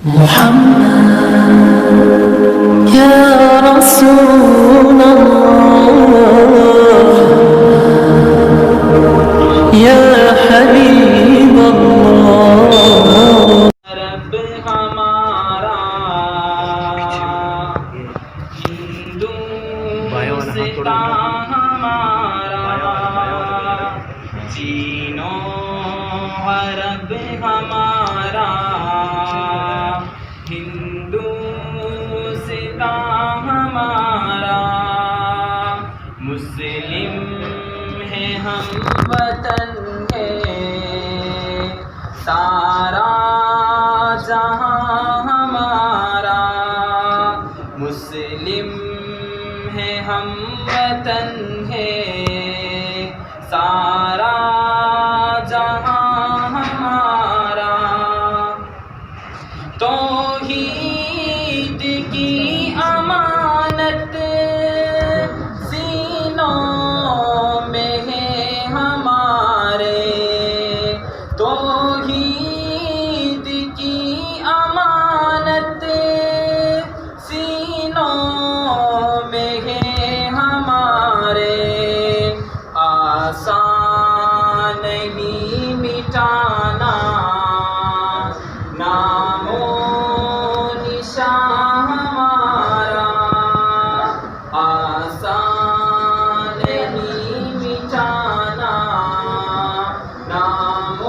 محمد يا رسول الله يا حبيب الله رب ہمارا ہندوستان ہمارا چینو عرب ہمارا ہندوستان ہمارا مسلم ہے ہم وطن ہے سارا جہاں ہمارا مسلم ہے ہم وطن ہے سارا جہاں ہمارا توحید کی امانت سینوں میں ہے ہمارے توحید کی امانت سینوں میں ہے ہمارے آسان نہیں مٹانا نام و نشان ہمارا آسان نہیں مٹانا نام و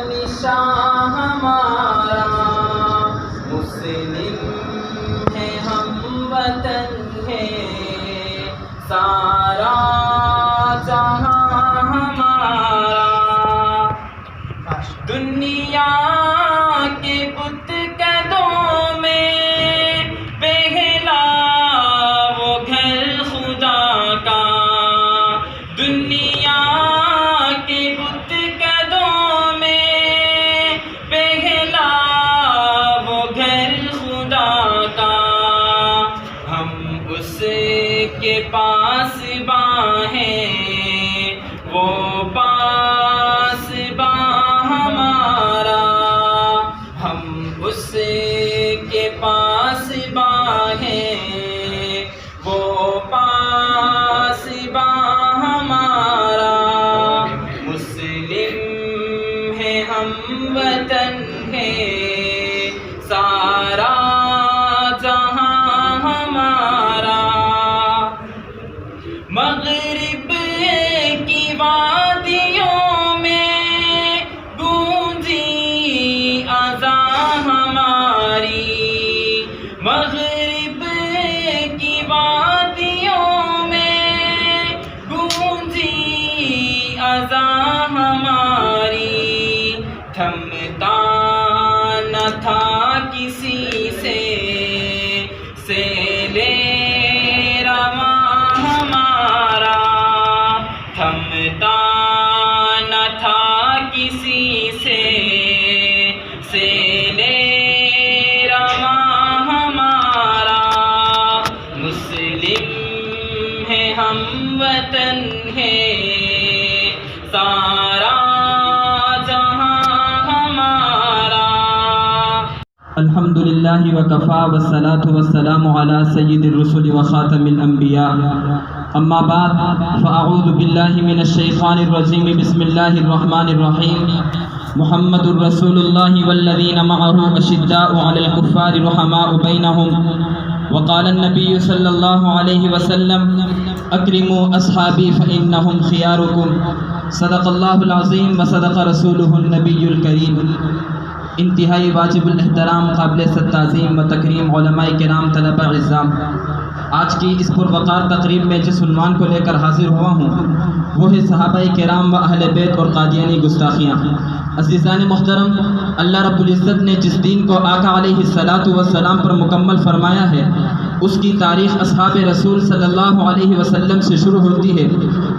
نشان ہمارا مسلم ہے ہم وطن ہے سارا جہاں ہمارا دنیا کے بت قدوں میں پہلا وہ گھر خدا کا دنیا کے بت قدوں میں پہلا وہ گھر خدا کا ہم اس کے پاس ہیں وہ پاس ہمارا ہم اس کے پاس ہیں وہ پاس ہمارا مسلم ہے ہم وطن ہے سارا جہاں ہمارا مغرب کی وادیوں میں گونجی اذان ہماری مغرب کی وادیوں میں گونجی اذان ہماری تھمتا نہ تھا کسی سے سیلے رواں ہمارا تھمتا نہ تھا کسی سے سیلے رواں ہمارا مسلم ہے ہم وطن ہے سارا جہاں ہمارا الحمد للہ وکفا والصلاة والسلام علی سید الرسل وخاتم الانبیاء اما بعد فاعوذ باللہ من الشیطان الرجیم بسم اللہ الرحمن الرحیم محمد رسول اللہ والذین معه اشداء علی الکفار رحماء بینہم وقال النبی صلی اللہ علیہ وسلم اکرموا اصحابی فانہم خیارکم صدق اللہ العظیم وصدق رسولہ النبی الکریم انتہائی واجب الاحترام قابل تعظیم و تکریم علماء کرام طلباء اعزام آج کی اس پروقار تقریب میں جس عنوان کو لے کر حاضر ہوا ہوں وہ ہے صحابہ کرام و اہل بیت اور قادیانی گستاخیاں عزیزان محترم اللہ رب العزت نے جس دین کو آقا علیہ الصلاۃ والسلام پر مکمل فرمایا ہے اس کی تاریخ اصحاب رسول صلی اللہ علیہ وسلم سے شروع ہوتی ہے۔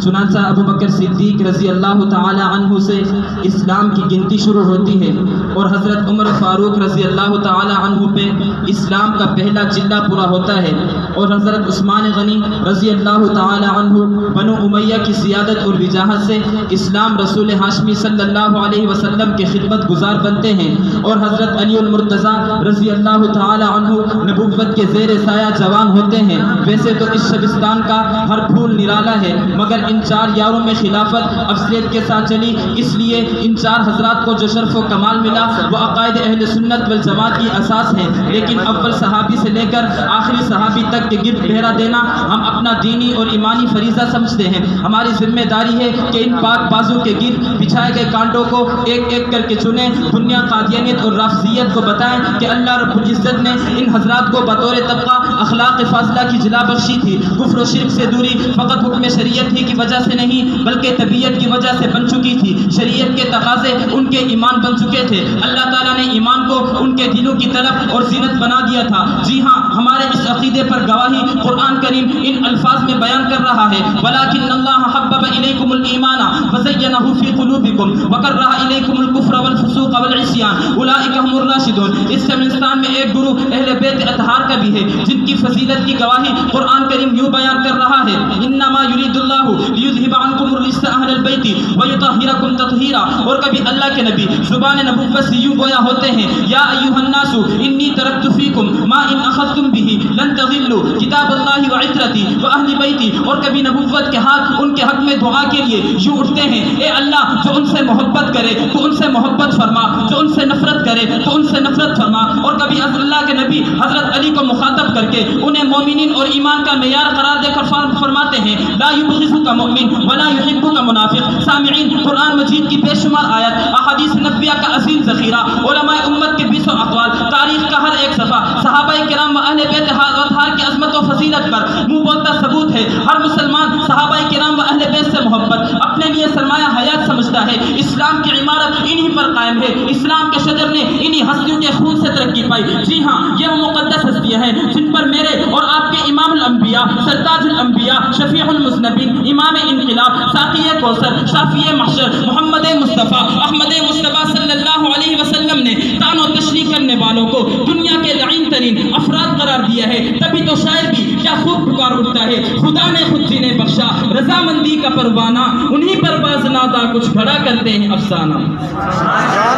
چنانچہ ابو بکر صدیق رضی اللہ تعالی عنہ سے اسلام کی گنتی شروع ہوتی ہے، اور حضرت عمر فاروق رضی اللہ تعالی عنہ پہ اسلام کا پہلا چلہ پورا ہوتا ہے، اور حضرت عثمان غنی رضی اللہ تعالی عنہ بنو امیہ کی سیادت اور وجاہت سے اسلام رسول ہاشمی صلی اللہ علیہ وسلم کے خدمت گزار بنتے ہیں، اور حضرت علی المرتضیٰ رضی اللہ تعالی عنہ نبوت کے زیر سایہ جوان ہوتے ہیں۔ ویسے تو اس شبستان کا ہر پھول نرالا ہے، مگر ان چار یاروں میں خلافت افضلیت کے ساتھ چلی، اس لیے ان چار حضرات کو جو شرف و کمال ملا وہ عقائد اہل سنت والجماعت کی اساس ہے۔ لیکن اول صحابی سے لے کر آخری صحابی تک کے گرد پہرا دینا ہم اپنا دینی اور ایمانی فریضہ سمجھتے ہیں۔ ہماری ذمہ داری ہے کہ ان پاک بازو کے گرد بچھائے گئے کانٹوں کو ایک ایک کر کے چنیں، دنیا قادیانیت اور رافضیت کو بتائیں کہ اللہ رب العزت نے ان حضرات کو بطور طبقہ اخلاق فاضلہ کی جلا بخشی تھی۔ کفر و شرک سے دوری فقط حکم شریعت ہی کی وجہ سے نہیں بلکہ طبیعت کی وجہ سے بن چکی تھی۔ شریعت کے تقاضے ان کے ایمان بن چکے تھے۔ اللہ تعالیٰ نے ایمان کو ان کے دلوں کی طلب اور زینت بنا دیا تھا۔ جی ہاں، ہمارے اس عقیدے پر گواہی قرآن کریم ان الفاظ میں بیان کر رہا ہے، وَلَٰكِنَّ اللَّهَ حَبَّبَ إِلَيْكُمُ الْإِيمَانَ وَزَيَّنَهُ فِي قُلُوبِكُمْ وَكَرَّهَ إِلَيْكُمُ الْكُفْرَ وَالْفُسُوقَ وَالْعِصْيَانَ أُولَٰئِكَ هُمُ الرَّاشِدُونَ۔ اس شبستان میں ایک گروہ اہل بیت اطہار کا بھی ہے، جن کی فضیلت کی گواہی قرآن کریم یوں بیان کر رہا ہے، إِنَّمَا يُرِيدُ اللَّهُ لِيُذْهِبَ عَنْكُمُ الرِّجْسَ أَهْلَ الْبَيْتِ وَيُطَهِّرَكُمْ تَطْهِيرًا۔ اور کبھی اللہ کے نبی زبان نبوت سے یوں گویا ہوتے ہیں، یا ایھا الناس انی ترکت فیکم ما ان اخذتم به لن تضلوا کتاب اللہ وعترتی واہل بیتی۔ اور کبھی نبوت کے ہاتھ ان کے حق میں دعا کے لیے یوں اٹھتے ہیں، اے اللہ جو ان سے محبت کرے تو ان سے محبت فرما، جو ان سے نفرت کرے تو ان سے نفرت فرما۔ اور کبھی اللہ کے نبی حضرت علی کو مخاطب کر کے انہیں مومنین اور ایمان کا معیار قرار دے کر فرماتے ہیں، لا یبغضک مؤمن ولا یحبک منافق۔ سامعین، قرآن مجید کی بے شمار آیت، احادیث نبویہ کا عظیم ذخیرہ، علماء امت کے 20 اقوال، تاریخ کا ہر ایک صفحہ، صحابہ کرام و اہل بیت اطہار کی عظمت و فضیلت پر منہ بولتا ثبوت ہے۔ ہر مسلمان صحابہ کرام و اہل بیت سے محبت اپنے لیے سرمایہ حیات سمجھتا ہے۔ اسلام کی عمارت انہی پر قائم ہے، اسلام کے شجر نے انہی ہستیوں کے خون سے ترقی پائی۔ جی ہاں، یہ وہ مقدس ہستیاں ہیں جن پر میرے اور آپ کے امام الانبیاء، سرتاج الانبیاء، شفیع المذنبین، امام انقلاب، ساقی کوثر، شافی محشر، محمد مصطفیٰ، احمد مصطفیٰ صلی اللہ علیہ وسلم نے طعن و تشریح کرنے والوں کو دنیا کے لعین ترین افراد قرار دیا ہے۔ تبھی تو شاعر بھی کیا خوب پکار اٹھتا ہے، خدا نے خود جنہیں بخشا رضامندی کا پروانہ، انہی پر باز نادا کچھ کھڑا کرتے ہیں افسانہ۔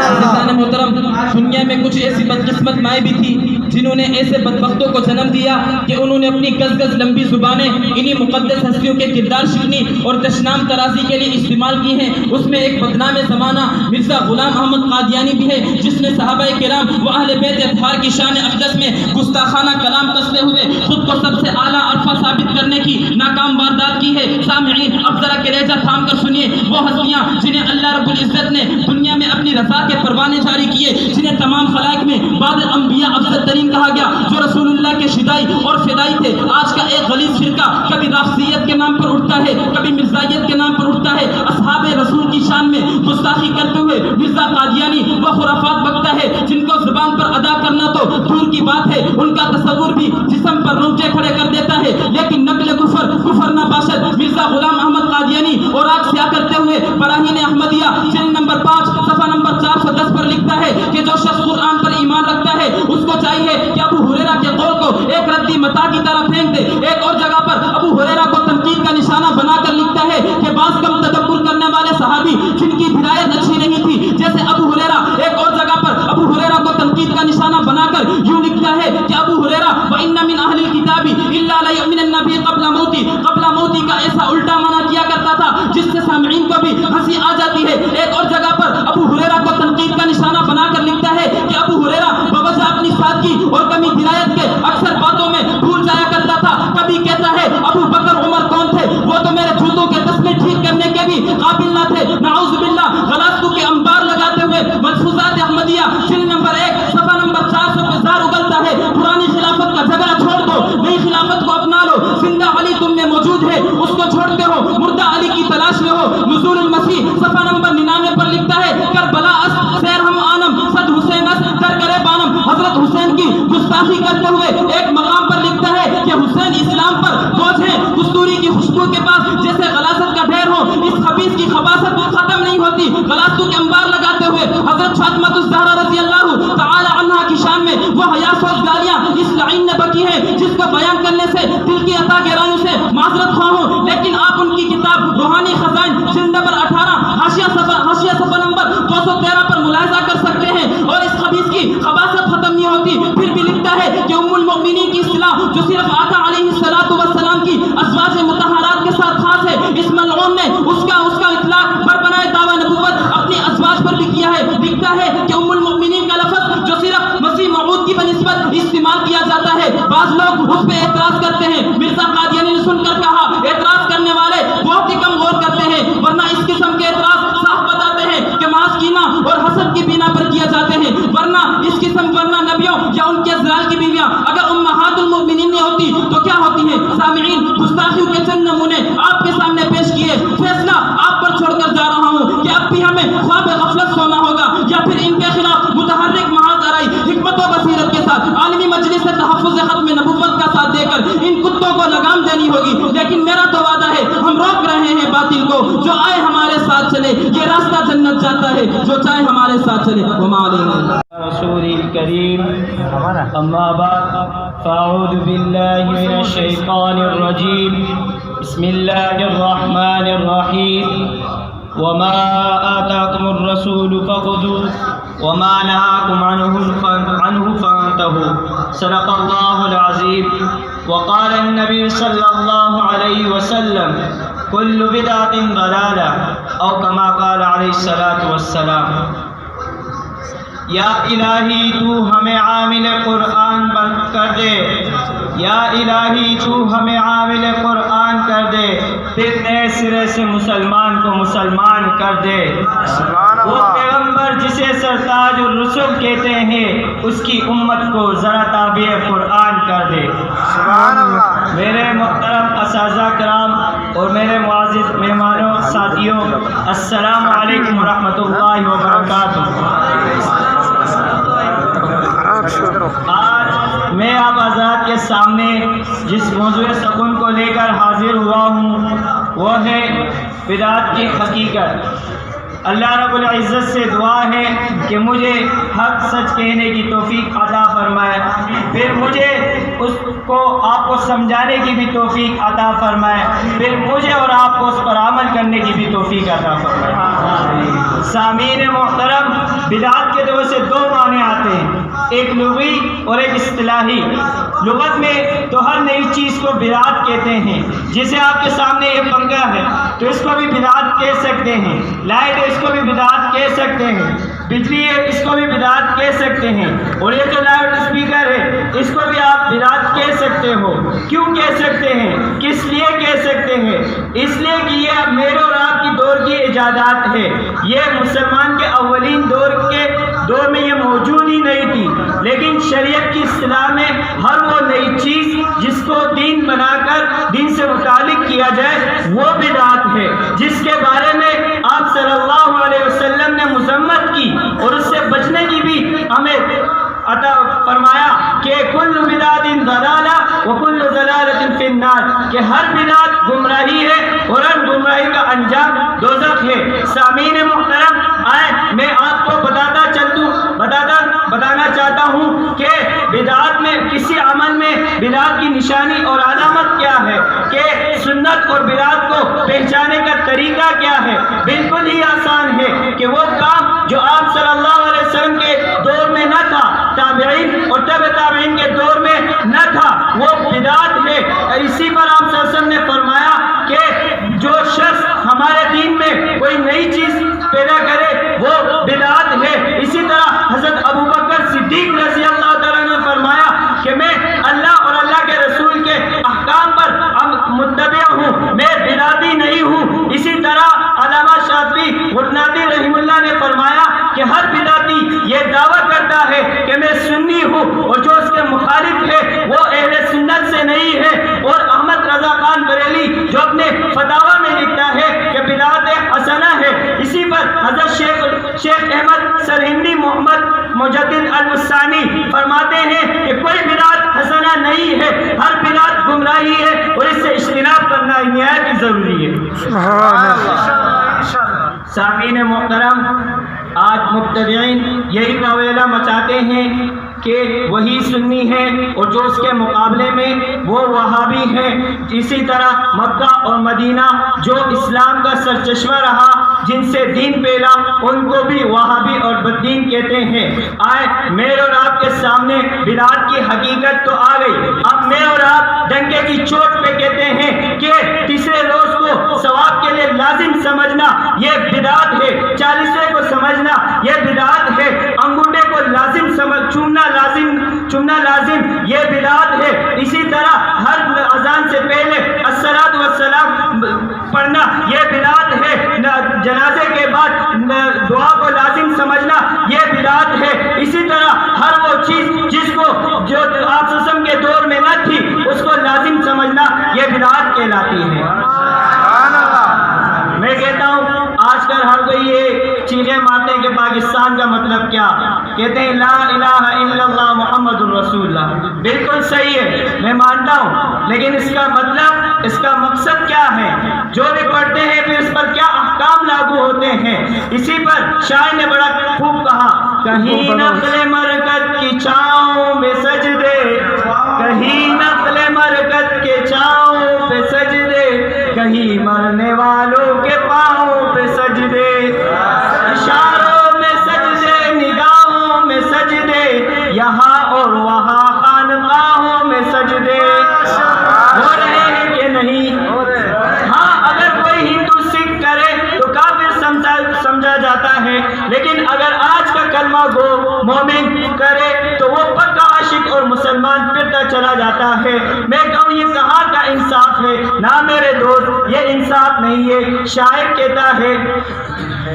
عزیزان محترم، دنیا میں کچھ ایسی بدقسمت مائیں بھی تھی جنہوں نے ایسے بدبختوں کو جنم دیا کہ انہوں نے اپنی گز گز لمبی زبانیں انہی مقدس ہستیوں کے کردار شکنی اور دشنام ترازی کے لیے استعمال کی ہیں۔ اس میں ایک بدنام زمانہ مرزا غلام احمد قادیانی بھی ہے، جس نے صحابہ کرام و اہل بیت اطہار کی شان اقدس میں گستاخانہ کلام کستے ہوئے خود کو سب سے اعلیٰ عرفہ ثابت کرنے کی ناکام واردات کی ہے۔ سامعین، اب ذرا کلیجہ تھام کر سنیے وہ ہستیاں جنہیں اللہ رب العزت نے دنیا میں اپنی رضا کے پروانے جاری کیے، جنہیں تمام خلائق میں بعد انبیاء افضل ترین کہا گیا، جو رسول اللہ کے شدائی اور فدائی تھے۔ آج کا ایک غلیظ فرقہ کبھی رافضیت کے نام پر اٹھتا ہے، کبھی مرزائیت کے نام پر اٹھتا ہے، اصحاب رسول کی شان میں گستاخی کرتے ہوئے مرزا قادیانی وہ خرافات بکتا ہے جن کو زبان پر ادا کرنا تو دور کی بات ہے، ان کا تصور بھی جسم پر رونگٹے کھڑے کر دیتا ہے۔ لیکن نقل کفر نہ باشد مرزا غلام احمد قادیانی اور آگ سیاہ کرتے ہوئے براہین احمدیہ جلد نمبر 5 صفحہ نمبر 410 پر لکھتا ہے کہ جو شخص قرآن پر ایمان رکھتا ہے اس کو چاہیے کہ ابو ہریرہ کے قول کو ایک ردی متا کی طرح پھینک دے۔ ایک اور جگہ پر ابو ہریرہ کو تنقید کا نشانہ بنا کر لکھتا ہے کہ بعض کم تدبر کرنے والے صحابی جن کی ہدایت اچھی نہیں تھی جیسے ابو ہریرہ، ایک اور جگہ پر ابو ہریرہ کو تنقید کا نشانہ بنا کر یوں لکھتا ہے کہ ابو ہریرہ وَإِنَّ مِنْ أَهْلِ الْكِتَابِ إِلَّا لَيُؤْمِنَنَّ بِهِ قَبْلَ مَوْتِهِ کا ایسا الٹا معنی کیا کرتا تھا جس سے سامعین کو بھی ہنسی آ جاتی ہے۔ ایک اور جگہ پر ابو ہریرہ کو تنقید کا نشانہ بنا کر لکھتا ہے کہ ابو ہریرہ بوجہ اپنی سادگی اور کمی درایت کے اکثر باتوں میں بھول جایا کرتا تھا۔ کبھی کہتا ہے ابو بکر عمر کون تھے، وہ تو میرے جوتوں کے تسمے ٹھیک کرنے کے بھی قابل نہ تھے، نعوذ باللہ۔ غلاستوں کے انبار لگاتے ہوئے ملفوظات احمدیہ جلد نمبر 1 صفحہ نمبر 400 پہ زار اگلتا ہے، پرانی خلافت کا جھگڑا چھوڑ دو، نئی خلافت کو اپنا لو، زندہ علی تم میں موجود ہے اس کو چھوڑتے ہو، مردہ علی کی تلاش میں ہو۔ نزول المسیح صفحہ نمبر 99 پر لکھتا ہے، کربلا اس سیر ہم آنم صد حسین اس در کرے بانم۔ حضرت حسین کی گستاخی کرتے ہوئے ایک مقام پر لکھتا ہے حسین اسلام پر بوجھ ہیں، کستوری کی خوشبو کے پاس جیسے غلاظت کا ڈھیر ہو۔ اس خبیث کی خباثت ختم نہیں ہوتی۔ غلاظتوں کے انبار لگاتے ہوئے حضرت فاطمہ الزہرا رضی اللہ تعالی عنہا کی شان میں وہ حیاسوز گالیاں اس لعین نے بکی ہیں جس کو بیان کرنے سے دل کی عطا گہرائیوں سے معذرت خواہ ہوں، لیکن آپ ان کی کتاب روحانی خزائن جلد نمبر 18 حاشیہ صفحہ نمبر 213 پر ملاحظہ کر سکتے ہیں، اور اس خبیث کی خباثت ختم نہیں ہوتی۔ پھر بھی لکھتا ہے کہ ام المؤمنین کی اصطلاح جو صرف آقا علیہ السلام کی ازواج مطہرات کے ساتھ خاص ہے، اس ملعون نے اس کا اطلاق برپناہ دعوی نبوت اپنی ازواج پر بھی کیا ہے۔ لکھتا ہے کہ ام المؤمنین کا لفظ جو صرف مسیح موعود کی بنسبت استعمال کیا جاتا ہے، بعض لوگ اس پہ اعتراض کرتے ہیں۔ مرزا قادیانی نے سن کر کہا، اعتراض کرنے والے بہت ہی کم غور کرتے ہیں، ورنہ اس قسم کے اعتراض صاف بتاتے ہیں کہ محض کینہ اور حسد کی بنا پر کیا جاتے ہیں، ورنہ نبیوں یا ان کے ازواج کی بیویاں اگر امہات المؤمنین نہیں ہوتی تو کیا ہوتی ہیں؟ سامعین، گستاخیوں کے چند نمونے آپ کے سامنے پیش کیے، فیصلہ آپ پر چھوڑ کر جا رہا ہوں کہ اب بھی ہمیں خواب غفلت سونا ہوگا یا پھر ان کے خلاف متحرک محاذ آرائی حکمت و بصیرت کے ساتھ عالمی مجلس سے تحفظ ختم نبوت کا ساتھ دے کر ان کتوں کو لگام دینی ہوگی۔ لیکن میرا تو وعدہ ہے، ہم روک رہے ہیں باطل کو، جو آئے ہمارے ساتھ چلے، یہ راستہ جنت جاتا ہے، جو چاہے ہمارے ساتھ چلے۔ وما علینا رسول الكريم أما بعد فأعوذ بالله من الشيطان الرجيم بسم الله الرحمن الرحيم وما آتاكم الرسول فخذوه وما نهاكم عنه فانتهوا صدق الله العظيم وقال النبي صلى الله عليه وسلم كل بدعة ضلالة أو كما قال عليه الصلاة والسلام۔ یا الہی تو ہمیں عامل قرآن کر دے، یا الہی تو ہمیں عامل قرآن کر دے، پھر نئے سرے سے مسلمان کو مسلمان کر دے۔ وہ پیغمبر جسے سرتاج الرسل کہتے ہیں، اس کی امت کو ذرا تابع قرآن کر دے۔ میرے محترم اساتذہ کرام اور میرے معزز مہمانوں ساتھیوں، السلام علیکم ورحمۃ اللہ وبرکاتہ۔ آج میں آپ حضرات کے سامنے جس موضوع سکون کو لے کر حاضر ہوا ہوں وہ ہے بدعت کی حقیقت۔ اللہ رب العزت سے دعا ہے کہ مجھے حق سچ کہنے کی توفیق عطا فرمائے، پھر مجھے اس کو آپ کو سمجھانے کی بھی توفیق عطا فرمائے، پھر مجھے اور آپ کو اس پر عمل کرنے کی بھی توفیق عطا فرمائے۔ سامعین محترم، بدعت کے دو سے دو معنی آتے ہیں، ایک لغوی اور ایک اصطلاحی۔ لغت میں تو ہر نئی چیز کو بدعت کہتے ہیں، جیسے آپ کے سامنے یہ پنکھا ہے تو اس کو بھی بدعت کہہ سکتے ہیں، لائٹ ہے اس کو بھی بدعت کہہ سکتے ہیں، بجلی ہے اس کو بھی بدعت کہہ سکتے ہیں، اور یہ جو لاؤڈ اسپیکر ہے اس کو بھی آپ بدعت کہہ سکتے ہو۔ کیوں کہہ سکتے ہیں؟ کس لیے کہہ سکتے ہیں؟ اس لیے کہ یہ میرے اور آپ کی دور کی ایجادات ہے، یہ مسلمان کے اولین دور میں یہ موجود ہی نہیں تھی، لیکن شریعت کی اصطلاح میں ہر وہ نئی چیز جس کو دین بنا کر دین سے متعلق کیا جائے وہ بدعت ہے، جس کے بارے میں آپ صلی اللہ علیہ وسلم نے مذمت کی اور اس سے بچنے کی بھی ہمیں عطا فرمایا کہ کل بدعت ضلالہ وکل ضلالۃ فی النار، کہ ہر بدعت گمراہی ہے اور ہر گمراہی کا انجام دوزخ ہے۔ سامعین محترم، آئے میں آپ کو بتانا چاہتا ہوں کہ بدعت میں کسی عمل میں بدعت کی نشانی اور علامت کیا ہے، کہ سنت اور بدعت کو پہچانے کا طریقہ کیا ہے۔ بالکل ہی آسان ہے کہ وہ کام جو آپ صلی اللہ علیہ وسلم کے دور میں نہ تھا، تابعین اور تبع تابعین کے دور میں نہ تھا، وہ بدعت ہے۔ اسی پر آپ صلی اللہ علیہ وسلم نے فرمایا کہ جو شخص ہمارے دین میں کوئی نئی چیز پیدا کرے وہ بدعت ہے۔ اسی طرح حضرت ابو بکر صدیق رضی اللہ تعالیٰ نے فرمایا کہ میں اللہ اور اللہ کے رسول کے احکام پر متبع ہوں، میں بدعتی نہیں ہوں۔ اسی طرح علامہ شافعی غرناطی رحمہ اللہ نے فرمایا کہ ہر بدعتی یہ دعویٰ کرتا ہے کہ میں سنی ہوں، اور جو اس کے مخالف ہے وہ اہل سنت سے نہیں ہے۔ اور احمد رضا خان بریلی جو اپنے فتاوی میں لکھتا ہے کہ بدعت حسنہ ہے۔ اسی پر حضرت شیخ احمد سرہندی محمد مجدد الوسانی فرماتے ہیں کہ کوئی بدعت حسنہ نہیں ہے، ہر بدعت گمراہ چاہیے اور اس سے اجتناب کرنا نہایت ہی ضروری ہے۔ سامعین محترم، آج مبتدعین یہی کویلا مچاتے ہیں کہ وہی سنی ہے اور جو اس کے مقابلے میں وہ وہابی ہے۔ اسی طرح مکہ اور مدینہ جو اسلام کا سرچشمہ رہا، جن سے دین پھیلا، ان کو بھی وہابی اور بددین کہتے ہیں۔ آئے میرے اور آپ کے سامنے بدعت کی حقیقت تو آ گئی، اب میں اور آپ ڈنکے کی چوٹ پہ کہتے ہیں کہ تیسرے روز کو ثواب کے لیے لازم سمجھنا یہ بدعت ہے، 40ویں کو سمجھنا یہ بدعت ہے، انگوٹھے کو لازم چومنا لازم یہ بدعت ہے۔ اسی طرح ہر اذان سے پہلے الصلاۃ والسلام پڑھنا یہ بدعت ہے، جنازے کے بعد دعا کو لازم سمجھنا یہ بدعت ہے۔ اسی طرح ہر وہ چیز جس کو جو آپ وسلم کے دور میں نہ تھی اس کو لازم سمجھنا یہ بدعت کہلاتی ہے۔ میں کہتا ہوں آج کل ہر کوئی یہ چیخیں مارتے ہیں کہ پاکستان کا مطلب کیا، کہتے ہیں لا الہ الا اللہ محمد الرسول اللہ، بالکل صحیح ہے، میں مانتا ہوں، لیکن اس کا مطلب، اس کا مقصد کیا ہے؟ جو بھی پڑھتے ہیں پھر اس پر کیا احکام لاگو ہوتے ہیں؟ اسی پر شاعر نے بڑا خوب کہا، کہیں نقل مرکز کی چھاؤں میں سجدے، کہیں نقل مرکز کے چھاؤں پہ سجدے، کہیں مرنے والوں کے پاؤں پہ سجدے، اشاروں میں سجدے، نگاہوں میں سجدے، یہاں اور وہاں خانقاہوں میں سجدے ہو رہے ہیں کہ نہیں؟ ہاں، اگر کوئی ہندو سکھ کرے تو کافر سمجھا جاتا ہے، لیکن اگر آج کا کلمہ گو مومن کرے تو وہ پکا عاشق اور مسلمان پھرتا چلا جاتا ہے۔ میں کہوں یہ کہاں کا انصاف ہے؟ نہ میرے دوست، یہ انصاف نہیں ہے۔ شاعر کہتا ہے،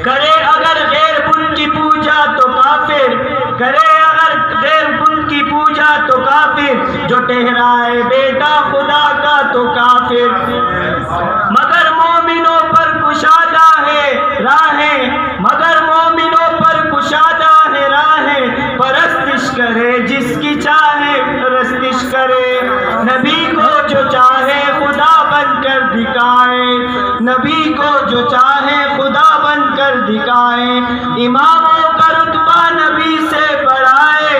کرے اگر غیر بت کی پوجا تو کافر، کرے اگر غیر بت کی پوجا تو کافر، جو ٹہرائے بیٹا خدا کا تو کافر، مگر مومنوں پر کشادہ ہے راہیں، مگر مومنوں پر کشادہ ہے راہیں، پرستش کرے جس کی چاہے پرستش کرے، نبی کو جو چاہے خدا بن کر دکھائے، نبی کو جو چاہے خدا بن کر دکھائے، اماموں کا رتبہ نبی سے بڑھائے،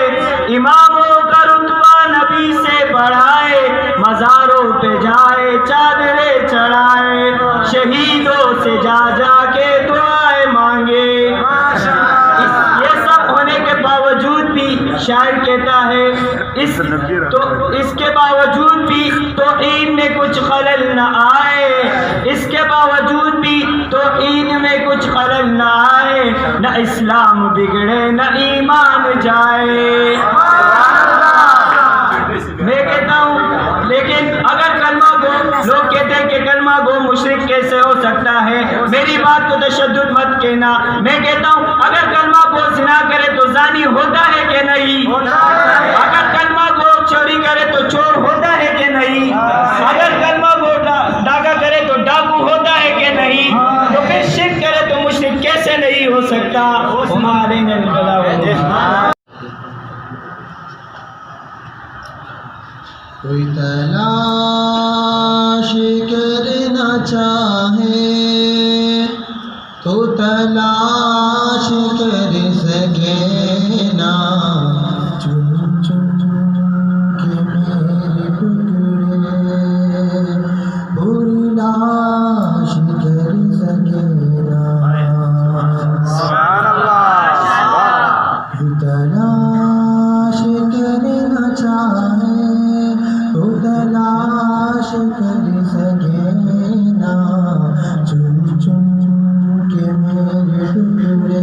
اماموں کا رتبہ نبی سے بڑھائے، مزاروں پہ جائے چادریں چڑھائے، شہیدوں سے جا جا کے دعائیں مانگے۔ یہ سب ہونے کے باوجود بھی شاعر کہتا ہے اس کے باوجود بھی توحید میں کچھ خلل نہ آئے، اس کے باوجود بھی توحید میں کچھ خلل نہ آئے، نہ اسلام بگڑے نہ ایمان جائے۔ میں کہتا ہوں لیکن اگر کلمہ گو، لوگ کہتے ہیں کہ کلمہ گو مشرک کیسے ہو سکتا ہے؟ میری بات کو تشدد مت کہنا، میں کہتا ہوں اگر کلمہ گو زنا کرے تو زانی ہوتا ہے کہ نہیں؟ اگر کلمہ گو چوری کرے تو چور ہوتا ہے کہ نہیں؟ اگر کلمہ گو ڈاکہ کرے تو ڈاکو ہوتا ہے کہ نہیں؟ تو پھر شرک کرے تو مشرک کیسے نہیں ہو سکتا؟ ہمارے کوئی تلاش کرنا چاہے تو تلاش کر سکے نا، چن چن کے میرے ٹکڑے بری لاش کر سکے نا، تلاش کرنا چاہے تلاش کر سکے نا، چن چن کے میرے ٹکڑے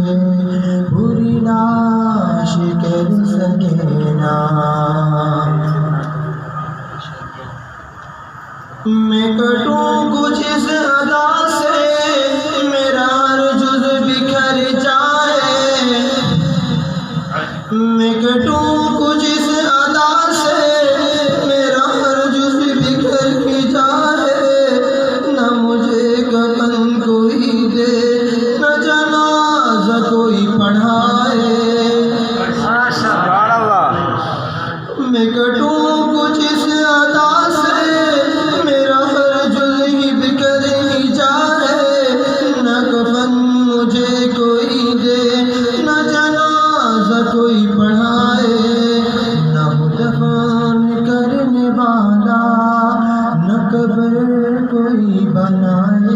کوئی بنائے،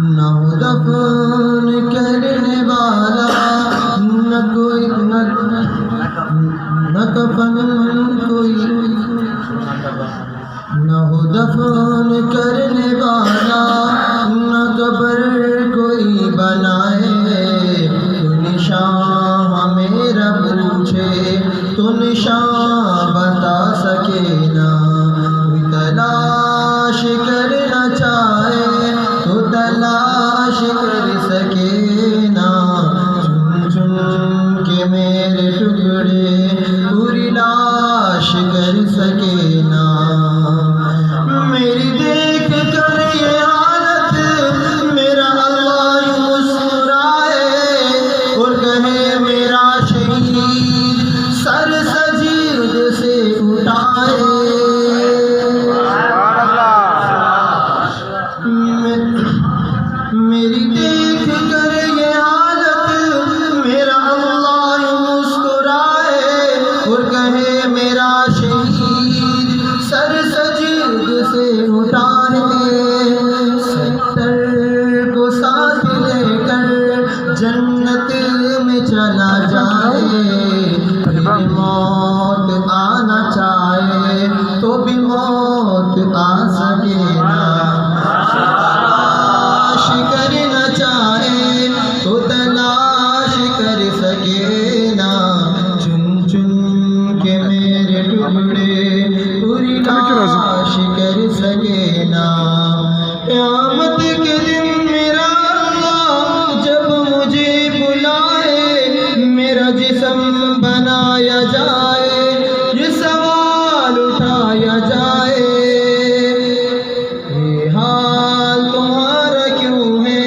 نہ ہو دفن کرنے والا، نہ کوئی نہ کفن کوئی، نہ ہو دفن کرنے والا، نہ قبر کوئی بنائے، تو نشان میرا پوچھے تو نشان بتا سکے نا، کوئی تلاش کرنا چاہے تو تلاش کر سکے نا، چن چن کے میرے ٹکڑے پوری لاش کر سکے نا، میری دیکھ کر یہ حالت میرا اللہ یوں مسکرائے اور کہے میرا شہید سر سجید سے اٹھائے، میری دیکھ کر یہ حالت میرا اللہ یوں مسکرائے اور کہے میرا شہید سر سجید سے اٹھائے، ستر کو ساتھ لے کر جنت میں چلا جائے، پھر موت آنا چاہے تو بھی موت آ سکے نا، تلاش کرنا چاہے تو تلاش کر سکے نا، چن چن کے میرے ٹکڑے پوری لاش کر سکے نا، قیامت کے دن میرا اللہ جب مجھے بلائے، میرا جسم بنایا جائے، یہ سوال اٹھایا جائے، یہ حال تمہارا کیوں ہے،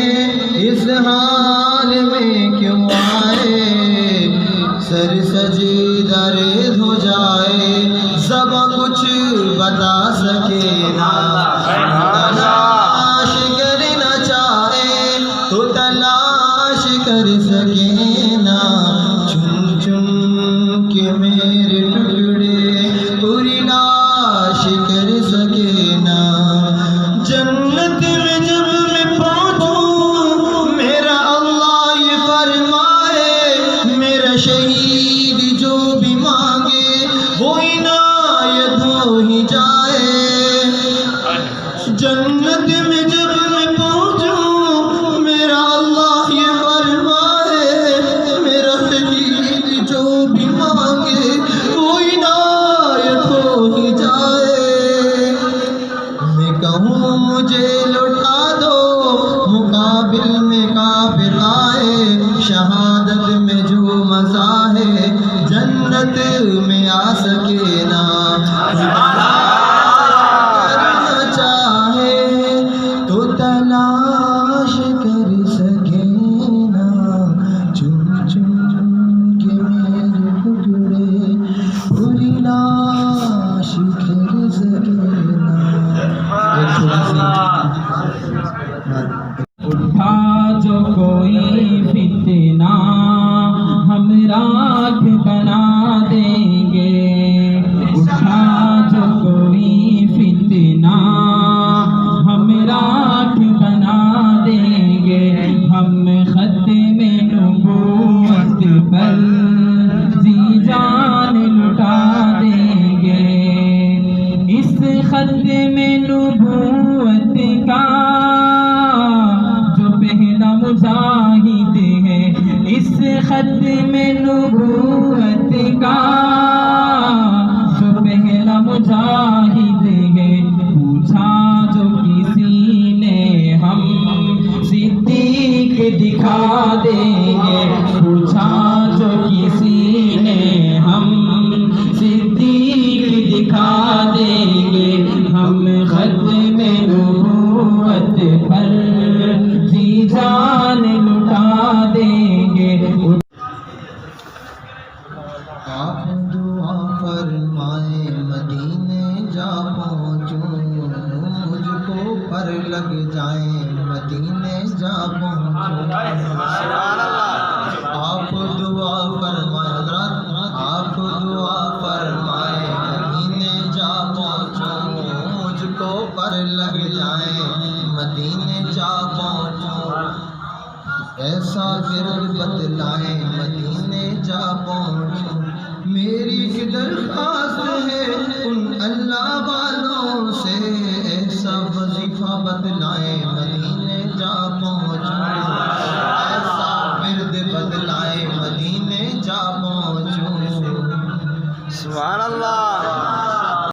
اس حال میں کیوں آئے، سر سجیدہ ریز ہو جائے، سب کچھ بتا سکے نا، تلاش کرنا چاہے تو تلاش کر سکے نا، چن چن کے میرے ٹکڑے پوری لاش کر سکے نا، جنت میں جب میں پہنچوں میرا اللہ یہ فرمائے، میرا شہید جو بھی مانگے وہ عنایت ہو ہی جائے، جنت میں جب میں پہنچوں میرا اللہ یہ فرمائے، میرا شہید جو بھی مانگے وہ عنایت ہو ہی جائے، میں کہوں مجھے لوٹا دو مقابل میں کافر آئے، شہادت میں جو مزہ ہے جنت میں آ سکے نا، کرنا چاہے تو تلاش کر سکے نا، چن چن کے میرے ٹکڑے پوری لاش کر سکے نا، اٹھا جو کوئی فتنہ ہم راکھ بنا دیں گے، اٹھا جو کوئی فتنہ ہم راکھ بنا دیں گے، ہم ختم نبوت پر جی جان لٹا دیں گے، اس ختم نبوت کا جو پہلا مجاہد ہے، اس ختم نبوت کا جو پہلا مجاہد ہے، پوچھا جو کسی نے ہم صدیق دکھا دیں گے، پوچھا جو کسی نے ہم صدیق دکھا دیں گے، ہم ختم نبوت پر جی جان لٹا دیں گے، ایسا ورد بتلائیں مدینے جا پہنچوں، میری ایک درخواست ہے ان اللہ والوں سے، ایسا وظیفہ بتلائیں مدینے جا پہنچوں، ایسا ورد بتلائیں مدینے جا پہنچوں۔ سبحان اللہ۔